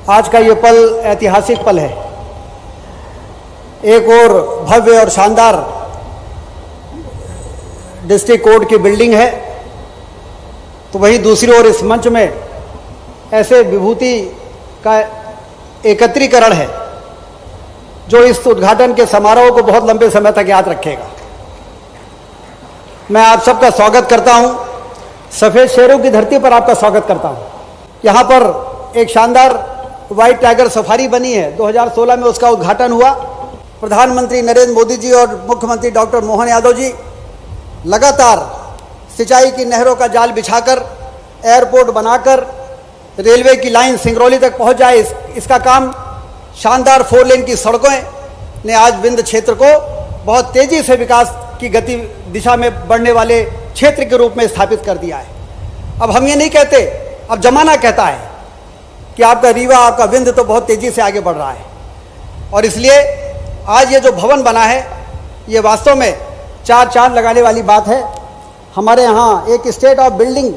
आज का ये पल ऐतिहासिक पल है। एक और भव्य और शानदार डिस्ट्रिक्ट कोर्ट की बिल्डिंग है, तो वहीं दूसरी ओर इस मंच में ऐसे विभूति का एकत्रीकरण है जो इस उद्घाटन के समारोह को बहुत लंबे समय तक याद रखेगा। मैं आप सबका स्वागत करता हूं, सफ़ेद शेरों की धरती पर आपका स्वागत करता हूं। यहाँ पर एक शानदार व्हाइट टाइगर सफारी बनी है, 2016 में उसका उद्घाटन हुआ। प्रधानमंत्री नरेंद्र मोदी जी और मुख्यमंत्री डॉक्टर मोहन यादव जी लगातार सिंचाई की नहरों का जाल बिछाकर, एयरपोर्ट बनाकर, रेलवे की लाइन सिंगरौली तक पहुंच जाए, इसका काम शानदार 4 लेन की सड़कों ने आज विंध्य क्षेत्र को बहुत तेजी से विकास की गति दिशा में बढ़ने वाले क्षेत्र के रूप में स्थापित कर दिया है। अब हम ये नहीं कहते, अब जमाना कहता है कि आपका रीवा, आपका विंध्य तो बहुत तेजी से आगे बढ़ रहा है, और इसलिए आज ये जो भवन बना है ये वास्तव में 4 चांद लगाने वाली बात है। हमारे यहाँ एक स्टेट ऑफ बिल्डिंग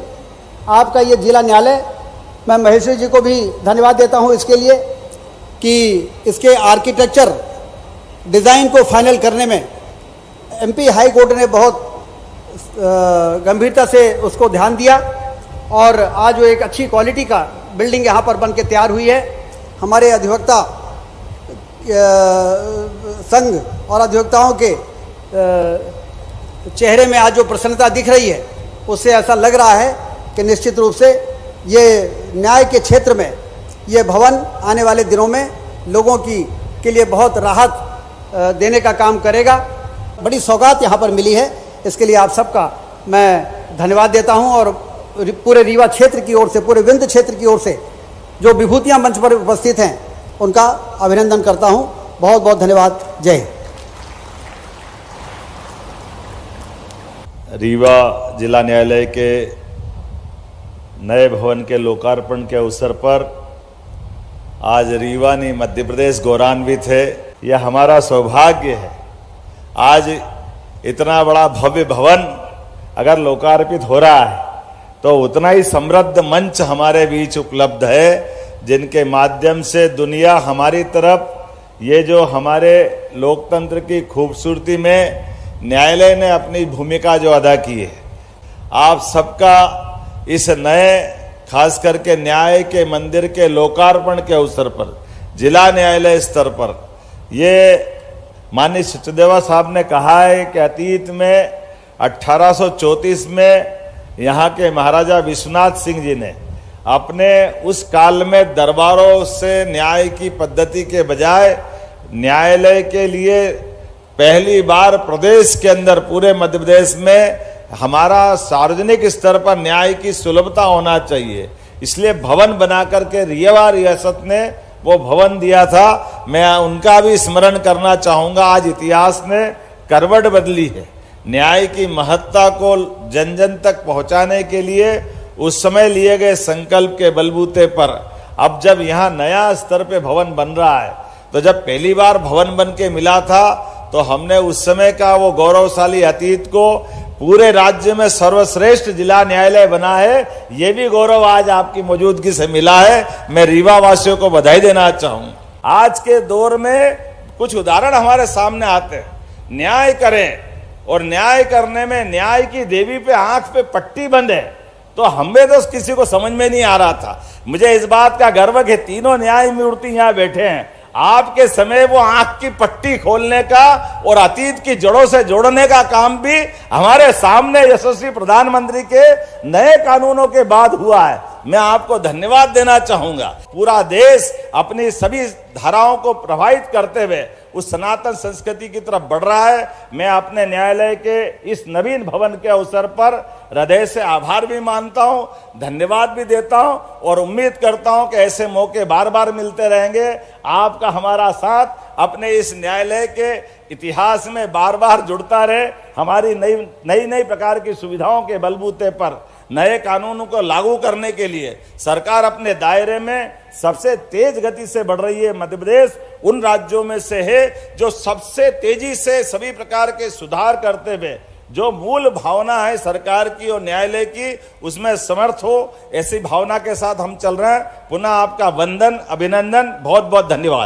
आपका ये जिला न्यायालय, मैं महेश्वरी जी को भी धन्यवाद देता हूँ इसके लिए कि इसके आर्किटेक्चर डिज़ाइन को फाइनल करने में एमपी हाई कोर्ट ने बहुत गंभीरता से उसको ध्यान दिया, और आज वो एक अच्छी क्वालिटी का बिल्डिंग यहाँ पर बन के तैयार हुई है। हमारे अधिवक्ता संघ और अधिवक्ताओं के चेहरे में आज जो प्रसन्नता दिख रही है, उससे ऐसा लग रहा है कि निश्चित रूप से ये न्याय के क्षेत्र में ये भवन आने वाले दिनों में लोगों के लिए बहुत राहत देने का काम करेगा। बड़ी सौगात यहाँ पर मिली है, इसके लिए आप सबका मैं धन्यवाद देता हूँ, और पूरे रीवा क्षेत्र की ओर से, पूरे विंध्य क्षेत्र की ओर से जो विभूतियाँ मंच पर उपस्थित हैं उनका अभिनंदन करता हूँ। बहुत बहुत धन्यवाद। जय हिंद। रीवा जिला न्यायालय के नए भवन के लोकार्पण के अवसर पर आज रीवा नहीं मध्य प्रदेश गौरवान्वित है। यह हमारा सौभाग्य है, आज इतना बड़ा भव्य भवन अगर लोकार्पित हो रहा है तो उतना ही समृद्ध मंच हमारे बीच उपलब्ध है, जिनके माध्यम से दुनिया हमारी तरफ, ये जो हमारे लोकतंत्र की खूबसूरती में न्यायालय ने अपनी भूमिका जो अदा की है, आप सबका इस नए खास करके न्याय के मंदिर के लोकार्पण के अवसर पर जिला न्यायालय स्तर पर, ये माननीय सचदेवा साहब ने कहा है कि अतीत में 1834 में यहाँ के महाराजा विश्वनाथ सिंह जी ने अपने उस काल में दरबारों से न्याय की पद्धति के बजाय न्यायालय के लिए पहली बार प्रदेश के अंदर, पूरे मध्य प्रदेश में हमारा सार्वजनिक स्तर पर न्याय की सुलभता होना चाहिए, इसलिए भवन बना करके रीवा रियासत ने वो भवन दिया था। मैं उनका भी स्मरण करना चाहूँगा। आज इतिहास ने करवट बदली है, न्याय की महत्ता को जन जन तक पहुँचाने के लिए उस समय लिए गए संकल्प के बलबूते पर अब जब यहाँ नया स्तर पे भवन बन रहा है, तो जब पहली बार भवन बन के मिला था तो हमने उस समय का वो गौरवशाली अतीत को पूरे राज्य में सर्वश्रेष्ठ जिला न्यायालय बना है, ये भी गौरव आज आपकी मौजूदगी से मिला है। मैं रीवा वासियों को बधाई देना चाहूँ। आज के दौर में कुछ उदाहरण हमारे सामने आते हैं, न्याय करें और न्याय करने में न्याय की देवी पे आंख पे पट्टी बंद है, तो हमें तो किसी को समझ में नहीं आ रहा था। मुझे इस बात का गर्व है, तीनों न्याय मूर्ति यहाँ बैठे हैं, आपके समय वो आंख की पट्टी खोलने का और अतीत की जड़ों से जोड़ने का काम भी हमारे सामने यशस्वी प्रधानमंत्री के नए कानूनों के बाद हुआ है। मैं आपको धन्यवाद देना चाहूंगा। पूरा देश अपनी सभी धाराओं को प्रभावित करते हुए उस सनातन संस्कृति की तरफ बढ़ रहा है। मैं अपने न्यायालय के इस नवीन भवन के अवसर पर हृदय से आभार भी मानता हूं, धन्यवाद भी देता हूं, और उम्मीद करता हूं कि ऐसे मौके बार बार मिलते रहेंगे। आपका हमारा साथ अपने इस न्यायालय के इतिहास में बार बार जुड़ता रहे। हमारी नई प्रकार की सुविधाओं के बलबूते पर नए कानूनों को लागू करने के लिए सरकार अपने दायरे में सबसे तेज गति से बढ़ रही है। मध्य प्रदेश उन राज्यों में से है जो सबसे तेजी से सभी प्रकार के सुधार करते हुए जो मूल भावना है सरकार की और न्यायालय की, उसमें समर्थ हो, ऐसी भावना के साथ हम चल रहे हैं। पुनः आपका वंदन, अभिनंदन, बहुत बहुत धन्यवाद।